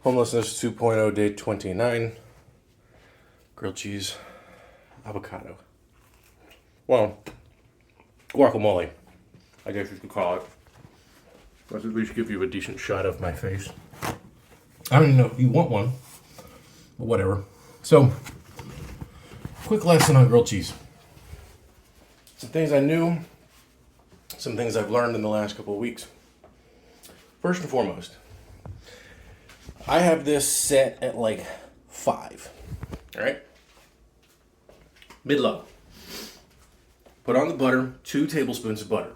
Homelessness 2.0 day 29. Grilled cheese, avocado. Well, guacamole, I guess you could call it. Let's at least give you a decent shot of my face. I don't even know if you want one, but whatever. So, quick lesson on grilled cheese. Some things I knew, some things I've learned in the last couple of weeks. First and foremost, I have this set at like 5. All right? Mid-low. Put on the butter, 2 tablespoons of butter.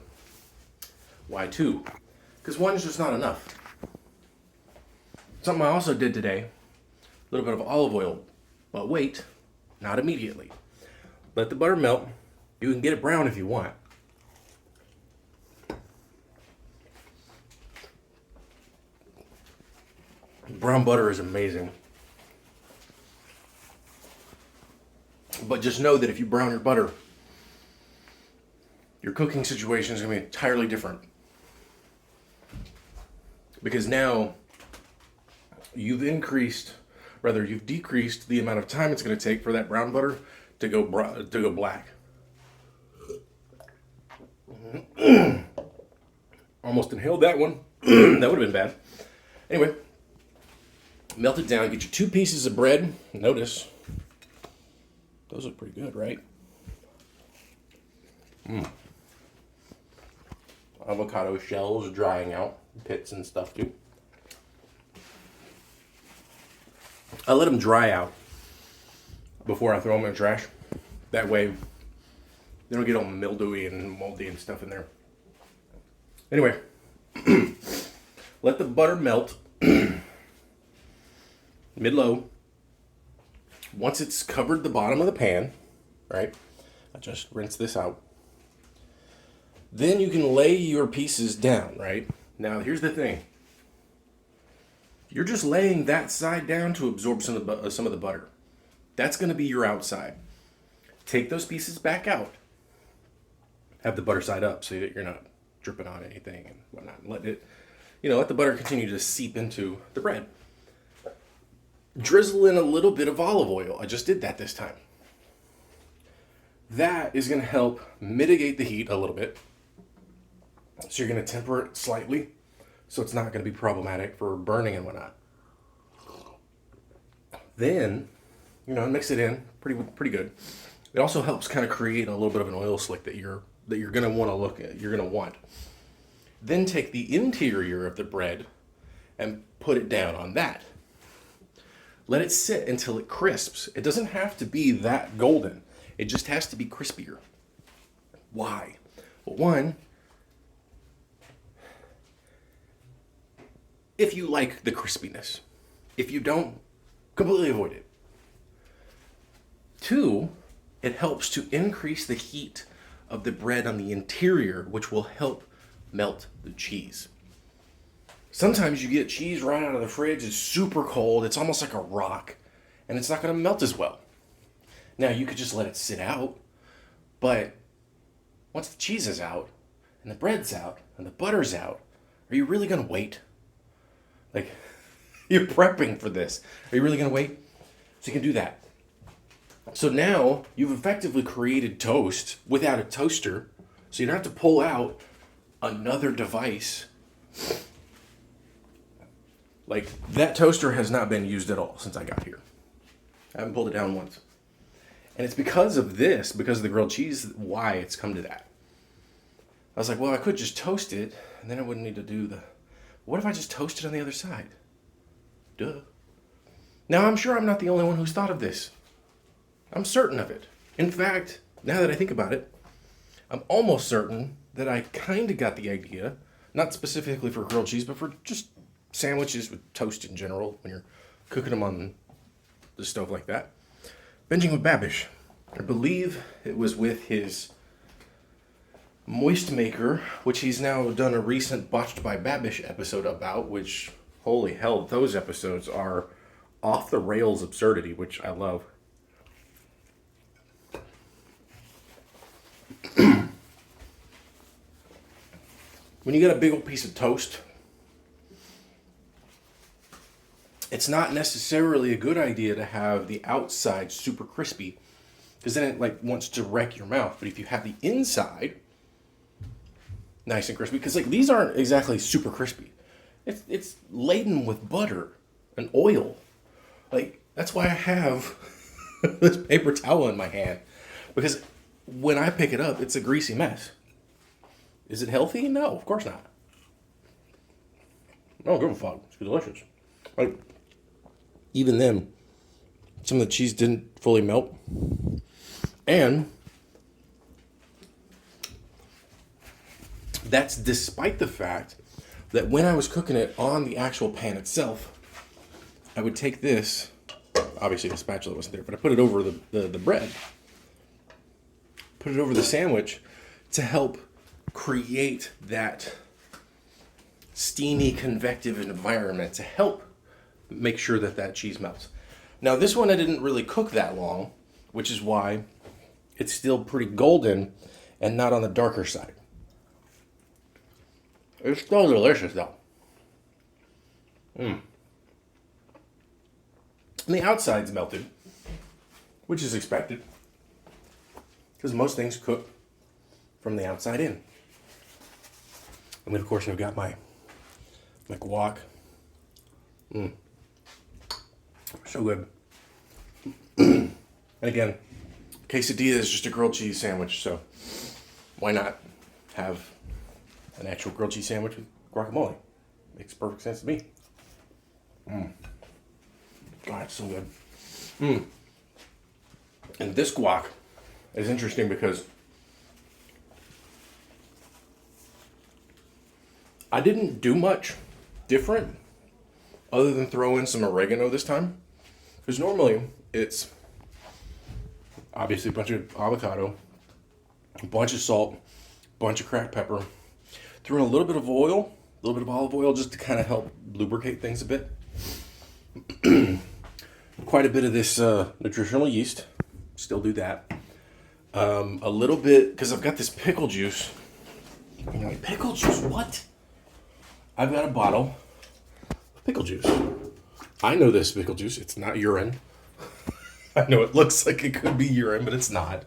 Why 2? Because 1 is just not enough. Something I also did today, a little bit of olive oil, but wait, not immediately. Let the butter melt. You can get it brown if you want. Brown butter is amazing. But just know that if you brown your butter, your cooking situation is going to be entirely different. Because now you've decreased the amount of time it's going to take for that brown butter to go black. Almost inhaled that one. That would have been bad. Anyway, melt it down. Get your 2 pieces of bread. Notice, those look pretty good, right? Avocado shells drying out, pits and stuff too. I let them dry out before I throw them in the trash. That way, they don't get all mildewy and moldy and stuff in there. Anyway, let the butter melt mid-low. Once it's covered the bottom of the pan, right? I just rinse this out. Then you can lay your pieces down, right? Now, here's the thing. You're just laying that side down to absorb some of the butter. That's going to be your outside. Take those pieces back out. Have the butter side up so that you're not dripping on anything and whatnot. And let the butter continue to seep into the bread. Drizzle in a little bit of olive oil. I just did that this time. That is going to help mitigate the heat a little bit. So you're going to temper it slightly so it's not going to be problematic for burning and whatnot. Then, mix it in pretty good. It also helps kind of create a little bit of an oil slick that you're going to want to look at. You're going to want. Then take the interior of the bread and put it down on that. Let it sit until it crisps. It doesn't have to be that golden. It just has to be crispier. Why? Well, 1, if you like the crispiness. If you don't, completely avoid it. 2, it helps to increase the heat of the bread on the interior, which will help melt the cheese. Sometimes you get cheese right out of the fridge, it's super cold, it's almost like a rock, and it's not going to melt as well. Now, you could just let it sit out, but once the cheese is out, and the bread's out, and the butter's out, are you really going to wait? Like, you're prepping for this. Are you really going to wait? So you can do that. So now, you've effectively created toast without a toaster, so you don't have to pull out another device. Like, that toaster has not been used at all since I got here. I haven't pulled it down once. And it's because of this, because of the grilled cheese, why it's come to that. I was like, well, I could just toast it, and then I wouldn't need to do what if I just toast it on the other side? Duh. Now, I'm sure I'm not the only one who's thought of this. I'm certain of it. In fact, now that I think about it, I'm almost certain that I kind of got the idea, not specifically for grilled cheese, but for just sandwiches with toast in general, when you're cooking them on the stove like that. Binging with Babish. I believe it was with his moist maker, which he's now done a recent Botched by Babish episode about, which, holy hell, those episodes are off the rails absurdity, which I love. When you got a big old piece of toast, it's not necessarily a good idea to have the outside super crispy, because then it like wants to wreck your mouth. But if you have the inside nice and crispy, because like these aren't exactly super crispy, it's laden with butter and oil. Like that's why I have this paper towel in my hand, because when I pick it up, it's a greasy mess. Is it healthy? No, of course not. I don't give a fuck. It's delicious. Like, even then, some of the cheese didn't fully melt. And that's despite the fact that when I was cooking it on the actual pan itself, I would take this, obviously the spatula wasn't there, but I put it over the bread, put it over the sandwich to help create that steamy, convective environment to help make sure that that cheese melts. Now, this one I didn't really cook that long, which is why it's still pretty golden and not on the darker side. It's still delicious, though. And the outside's melted, which is expected, because most things cook from the outside in. And then, of course, I've got my guac. So good. And again, quesadilla is just a grilled cheese sandwich, so why not have an actual grilled cheese sandwich with guacamole? Makes perfect sense to me. God, it's so good. And this guac is interesting because I didn't do much different other than throw in some oregano this time. Because normally it's obviously a bunch of avocado, a bunch of salt, a bunch of cracked pepper. Threw in a little bit of oil, a little bit of olive oil just to kind of help lubricate things a bit. Quite a bit of this nutritional yeast. Still do that. A little bit, because I've got this pickle juice. And you're like, pickle juice, what? I've got a bottle of pickle juice. I know this pickle juice. It's not urine. I know it looks like it could be urine, but it's not.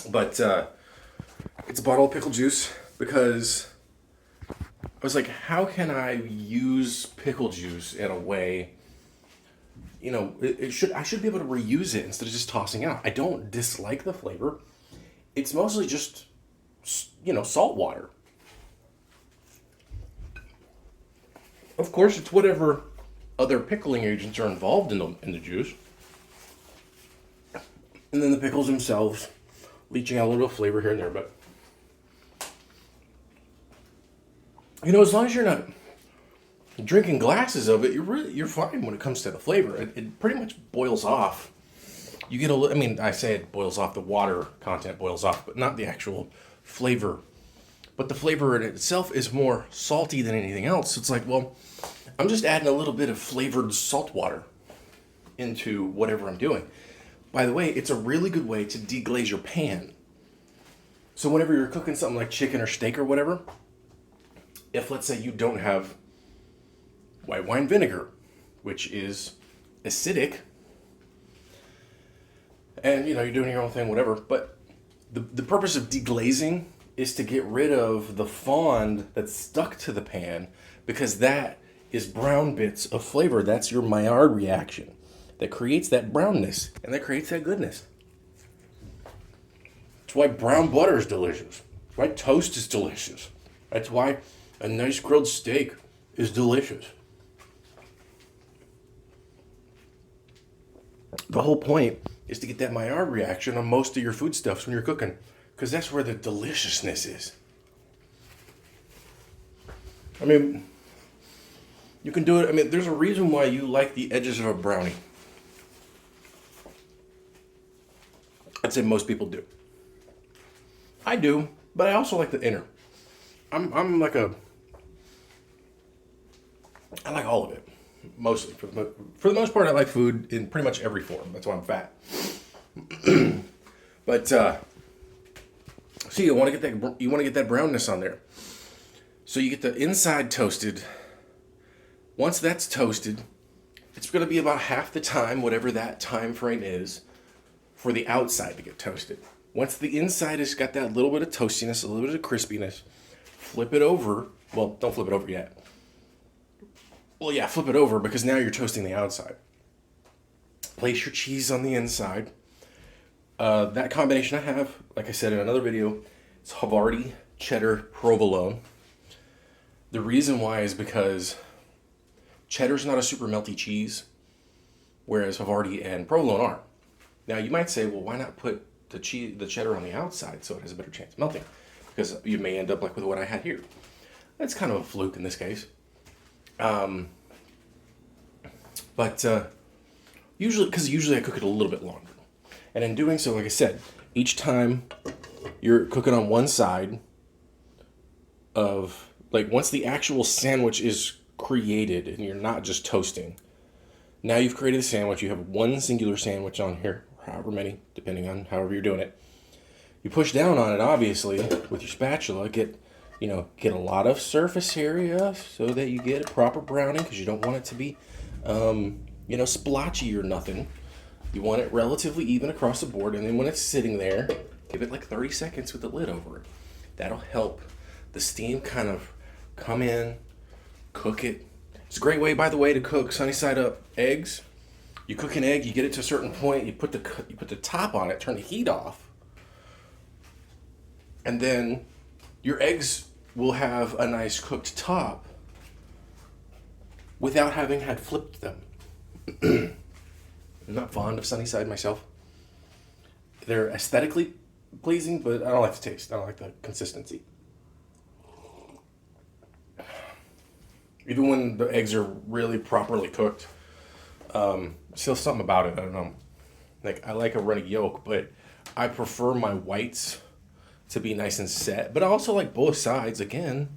But it's a bottle of pickle juice because I was like, how can I use pickle juice in a way, you know, I should be able to reuse it instead of just tossing it out. I don't dislike the flavor. It's mostly just, you know, salt water. Of course, it's whatever other pickling agents are involved in the juice. And then the pickles themselves, leaching out a little flavor here and there, but you know, as long as you're not drinking glasses of it, you're fine when it comes to the flavor. It pretty much boils off. You get I mean, I say it boils off, the water content boils off, but not the actual flavor. But the flavor in itself is more salty than anything else. So it's like, well, I'm just adding a little bit of flavored salt water into whatever I'm doing. By the way, it's a really good way to deglaze your pan. So whenever you're cooking something like chicken or steak or whatever, if let's say you don't have white wine vinegar, which is acidic, and you know, you're doing your own thing, whatever, but the purpose of deglazing is to get rid of the fond that's stuck to the pan, because that is brown bits of flavor. That's your Maillard reaction that creates that brownness and that creates that goodness. That's why brown butter is delicious. That's why toast is delicious. That's why a nice grilled steak is delicious. The whole point is to get that Maillard reaction on most of your foodstuffs when you're cooking, because that's where the deliciousness is. I mean, you can do it. I mean, there's a reason why you like the edges of a brownie. I'd say most people do. I do, but I also like the inner. I'm like I like all of it, mostly. For the most part, I like food in pretty much every form. That's why I'm fat. But see, you want to get that brownness on there. So you get the inside toasted, Once that's toasted, it's going to be about half the time, whatever that time frame is, for the outside to get toasted. Once the inside has got that little bit of toastiness, a little bit of crispiness, flip it over. Well, don't flip it over yet. Well, yeah, flip it over because now you're toasting the outside. Place your cheese on the inside. That combination I have, like I said in another video, it's Havarti, cheddar, provolone. The reason why is because cheddar's not a super melty cheese, whereas Havarti and provolone are. Now you might say, well, why not put the cheddar on the outside so it has a better chance of melting? Because you may end up like with what I had here. That's kind of a fluke in this case. Usually I cook it a little bit longer. And in doing so, like I said, each time you're cooking on one side of, like, once the actual sandwich is created and you're not just toasting, now you've created a sandwich. You have one singular sandwich on here, however many, depending on however you're doing it. You push down on it, obviously, with your spatula, get a lot of surface area so that you get a proper browning, because you don't want it to be, splotchy or nothing. You want it relatively even across the board, and then when it's sitting there, give it like 30 seconds with the lid over it. That'll help the steam kind of come in, cook it. It's a great way, by the way, to cook sunny side up eggs. You cook an egg, you get it to a certain point, you put the top on it, turn the heat off, and then your eggs will have a nice cooked top without having had flipped them. I'm not fond of sunny side myself. They're aesthetically pleasing, but I don't like the taste. I don't like the consistency. Even when the eggs are really properly cooked, still something about it. I don't know. Like, I like a runny yolk, but I prefer my whites to be nice and set. But I also like both sides, again,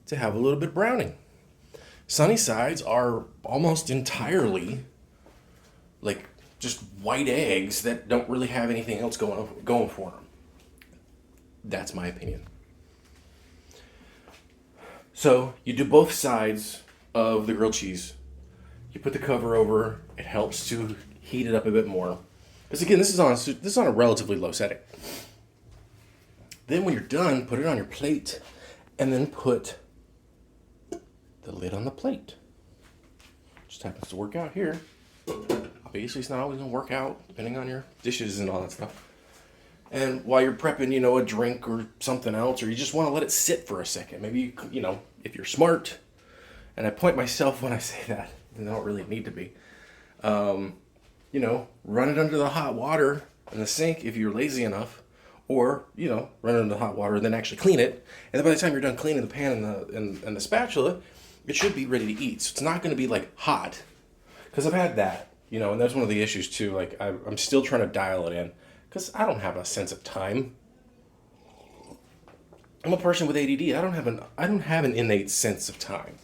to have a little bit of browning. Sunny sides are almost entirely like just white eggs that don't really have anything else going for them. That's my opinion. So you do both sides of the grilled cheese. You put the cover over. It helps to heat it up a bit more. Because again, this is on a relatively low setting. Then when you're done, put it on your plate, and then put the lid on the plate. Just happens to work out here. Obviously, it's not always going to work out, depending on your dishes and all that stuff. And while you're prepping, a drink or something else, or you just want to let it sit for a second. Maybe, if you're smart, and I point myself when I say that, and I don't really need to be, run it under the hot water in the sink if you're lazy enough, or, run it under the hot water and then actually clean it. And then by the time you're done cleaning the pan and the spatula, it should be ready to eat. So it's not going to be like hot, because I've had that, and that's one of the issues too. Like, I'm still trying to dial it in, because I don't have a sense of time. I'm a person with ADD. I don't have an innate sense of time.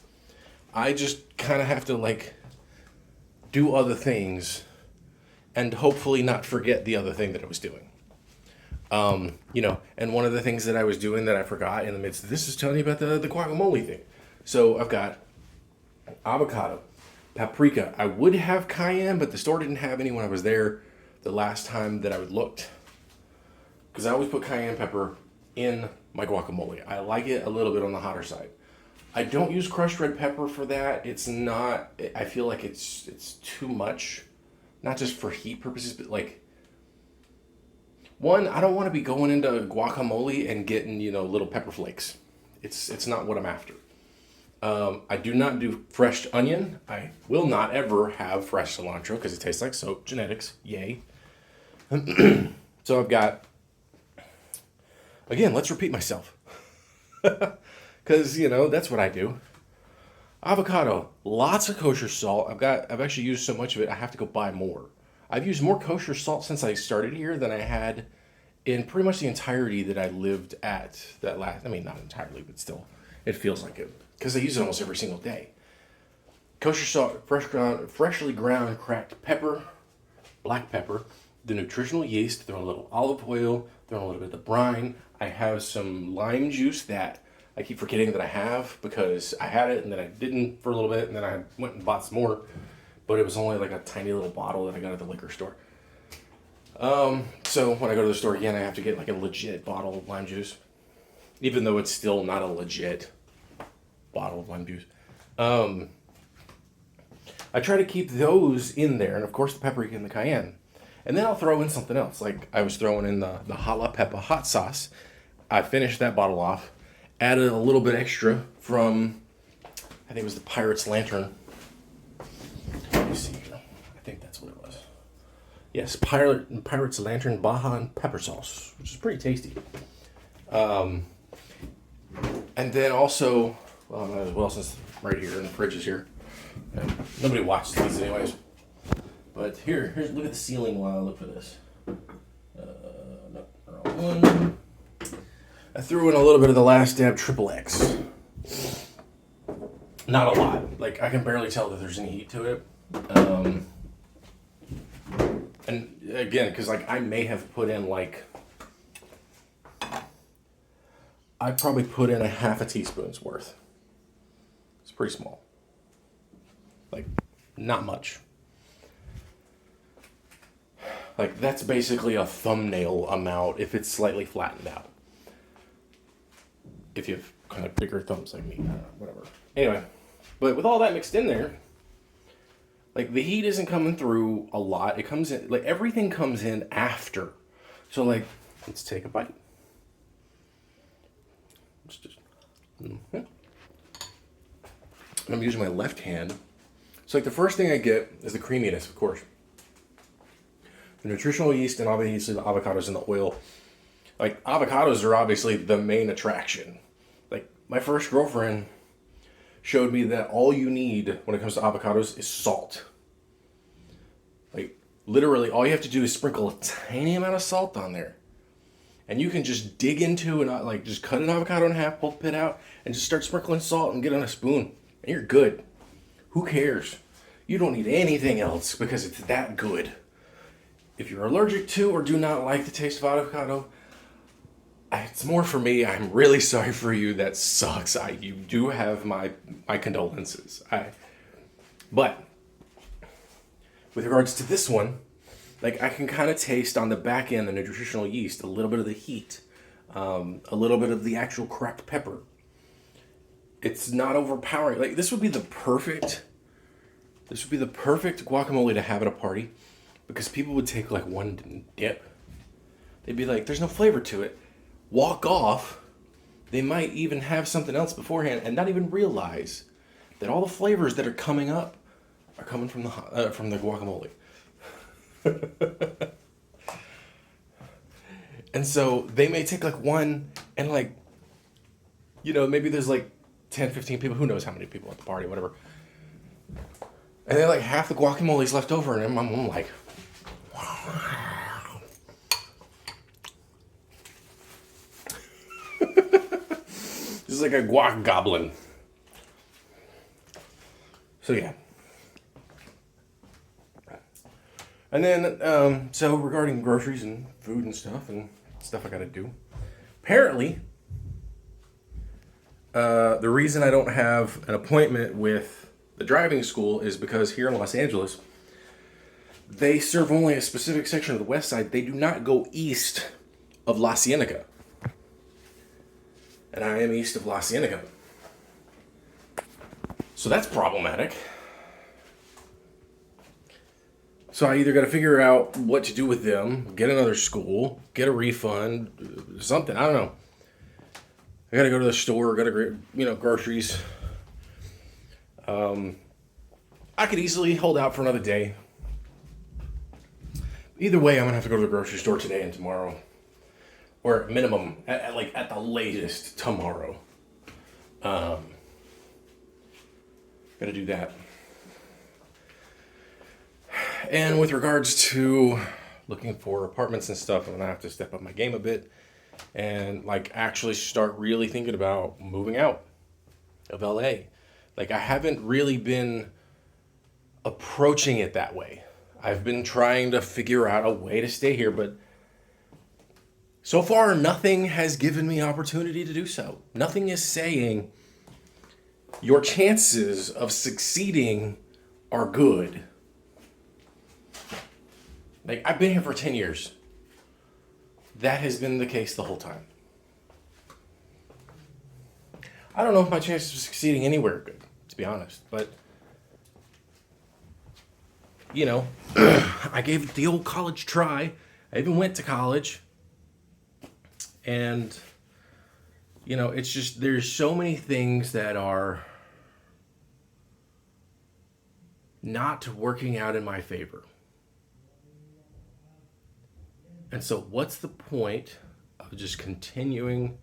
I just kind of have to do other things, and hopefully not forget the other thing that I was doing. And one of the things that I was doing that I forgot in the midst of this is telling you about the guacamole thing. So I've got avocado, paprika. I would have cayenne, but the store didn't have any when I was there the last time that I looked. Because I always put cayenne pepper in my guacamole. I like it a little bit on the hotter side. I don't use crushed red pepper for that. It's not, I feel like it's too much. Not just for heat purposes, but one, I don't want to be going into guacamole and getting, little pepper flakes. It's not what I'm after. I do not do fresh onion. I will not ever have fresh cilantro because it tastes like soap. Genetics, yay. So I've got, again, let's repeat myself. Because, that's what I do. Avocado, lots of kosher salt. I've actually used so much of it, I have to go buy more. I've used more kosher salt since I started here than I had in pretty much the entirety that I lived at that last, not entirely, but still, it feels like it. Because I use it almost every single day. Kosher salt, freshly ground cracked pepper, black pepper, the nutritional yeast, throw a little olive oil, throw a little bit of the brine. I have some lime juice that I keep forgetting that I have because I had it and then I didn't for a little bit and then I went and bought some more. But it was only like a tiny little bottle that I got at the liquor store. So when I go to the store again, I have to get like a legit bottle of lime juice. Even though it's still not a legit bottle of lime juice. I try to keep those in there, and of course the paprika and the cayenne. And then I'll throw in something else. Like I was throwing in the jalapeno hot sauce. I finished that bottle off. Added a little bit extra from, I think it was the Pirate's Lantern. Let me see here. I think that's what it was. Yes, Pirate's Lantern Baja and pepper sauce, which is pretty tasty. And then also, well, since right here in the fridge is here, and nobody watches these anyways. But here's look at the ceiling while I look for this. No, wrong one. I threw in a little bit of the Last Dab Triple X. Not a lot. Like I can barely tell that there's any heat to it. And again, because like I may have put in like, I probably put in a half a teaspoon's worth. It's pretty small. Like, not much. Like, that's basically a thumbnail amount if it's slightly flattened out. If you have kind of bigger thumbs like me, whatever. Anyway, but with all that mixed in there, like, the heat isn't coming through a lot. It comes in, like, everything comes in after. So, like, let's take a bite. Mm-hmm. I'm using my left hand. So like the first thing I get is the creaminess, of course. The nutritional yeast and obviously the avocados and the oil. Like avocados are obviously the main attraction. Like my first girlfriend showed me that all you need when it comes to avocados is salt. Like literally all you have to do is sprinkle a tiny amount of salt on there. And you can just dig into and like just cut an avocado in half, pull the pit out, and just start sprinkling salt and get on a spoon. And you're good. Who cares? You don't need anything else because it's that good. If you're allergic to or do not like the taste of avocado, it's more for me. I'm really sorry for you. That sucks. You do have my condolences. But with regards to this one, like I can kind of taste on the back end the nutritional yeast, a little bit of the heat, a little bit of the actual cracked pepper. It's not overpowering. Like this would be the perfect guacamole to have at a party because people would take like one dip. They'd be like, there's no flavor to it. Walk off. They might even have something else beforehand and not even realize that all the flavors that are coming up are coming from the guacamole. And so they may take like one and like, you know, maybe there's like 10, 15 people, who knows how many people at the party, whatever. And then like half the guacamole's left over and I'm like, wow. This is like a guac goblin. So yeah. And then, so regarding groceries and food and stuff I gotta do. Apparently, the reason I don't have an appointment with the driving school is because here in Los Angeles, they serve only a specific section of the west side. They do not go east of La Cienega. And I am east of La Cienega. So that's problematic. So I either got to figure out what to do with them, get another school, get a refund, something. I don't know. I got to go to the store, got to, groceries. I could easily hold out for another day. Either way, I'm going to have to go to the grocery store today and tomorrow. Or at minimum, at the latest, tomorrow. Got to do that. And with regards to looking for apartments and stuff, I'm going to have to step up my game a bit and actually start really thinking about moving out of LA. I haven't really been approaching it that way. I've been trying to figure out a way to stay here, but So far, nothing has given me opportunity to do so. Nothing is saying your chances of succeeding are good. Like, I've been here for 10 years. That has been the case the whole time. I don't know if my chances of succeeding anywhere are good, to be honest. But, you know, I gave it the old college try. I even went to college. And, you know, it's just, there's so many things that are not working out in my favor. And so what's the point of just continuing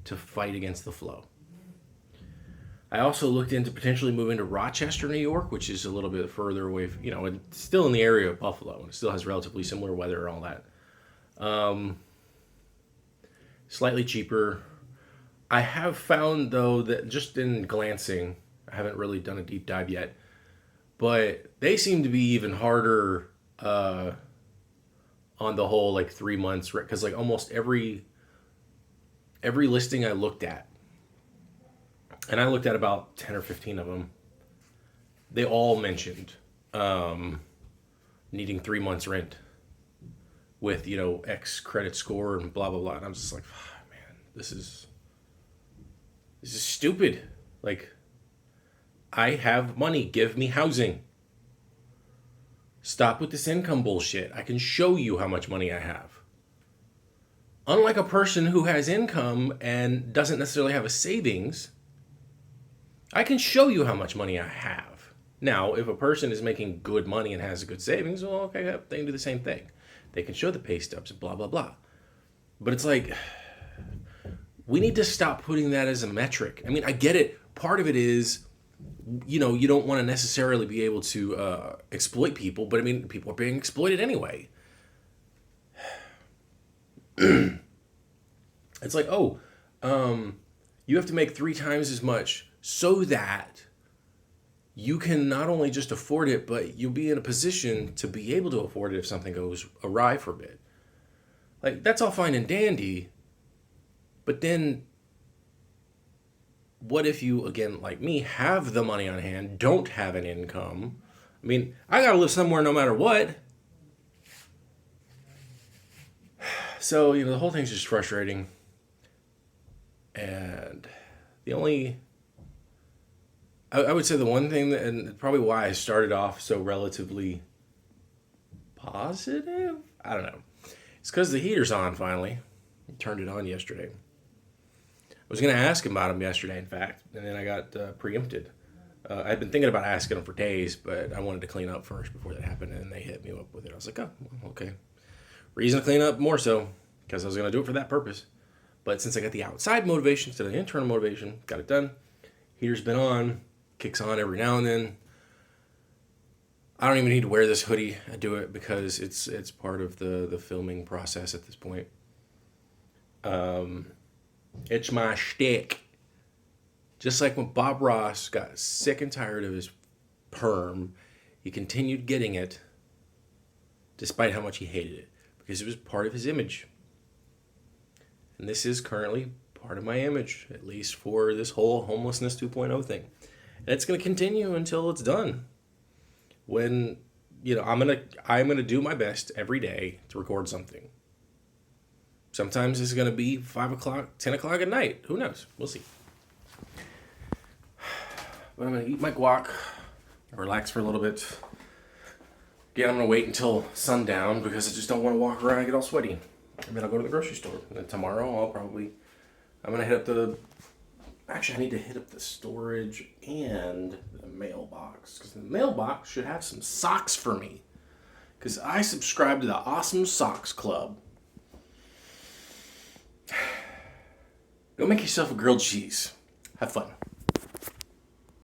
to fight against the flow? I also looked into potentially moving to Rochester, New York, which is a little bit further away, you know, it's still in the area of Buffalo. It still has relatively similar weather and all that. Slightly cheaper. I have found, though, that just in glancing, I haven't really done a deep dive yet, but they seem to be even harder on the whole, like 3 months, because like almost every listing I looked at, and I looked at about 10 or 15 of them, they all mentioned needing 3 months rent with, you know, X credit score and blah, blah, blah. And I'm just like, oh, man, this is stupid. Like, I have money. Give me housing. Stop with this income bullshit. I can show you how much money I have. Unlike a person who has income and doesn't necessarily have a savings, I can show you how much money I have. Now, if a person is making good money and has a good savings, well, okay, they can do the same thing. They can show the pay stubs and blah, blah, blah. But it's like, we need to stop putting that as a metric. I mean, I get it. Part of it is, you know, you don't want to necessarily be able to exploit people, but I mean, people are being exploited anyway. It's like, you have to make 3 times as much so that you can not only just afford it, but you'll be in a position to be able to afford it if something goes awry for a bit. Like, that's all fine and dandy, but then what if you, again, like me, have the money on hand, don't have an income? I mean, I gotta live somewhere no matter what. So, you know, the whole thing's just frustrating. And the only, I would say the one thing that, and probably why I started off so relatively positive, I don't know. It's because the heater's on finally. I turned it on yesterday. I was going to ask him about him yesterday, in fact, and then I got preempted. I'd been thinking about asking him for days, but I wanted to clean up first before that happened, and they hit me up with it. I was like, oh, okay. Reason to clean up more so, because I was going to do it for that purpose. But since I got the outside motivation instead of the internal motivation, got it done. Heater's been on, kicks on every now and then. I don't even need to wear this hoodie. I do it because it's part of the filming process at this point. It's my shtick. Just like when Bob Ross got sick and tired of his perm, he continued getting it despite how much he hated it, because it was part of his image. And this is currently part of my image, at least for this whole Homelessness 2.0 thing. And it's going to continue until it's done. When, you know, I'm gonna do my best every day to record something. Sometimes it's gonna be 5 o'clock, 10 o'clock at night. Who knows? We'll see. But I'm gonna eat my guac, relax for a little bit. Again, I'm gonna wait until sundown because I just don't want to walk around and get all sweaty. And then I'll go to the grocery store. And then tomorrow I'm gonna hit up I need to hit up the storage and the mailbox, because the mailbox should have some socks for me, because I subscribe to the Awesome Socks Club. Go make yourself a grilled cheese. Have fun.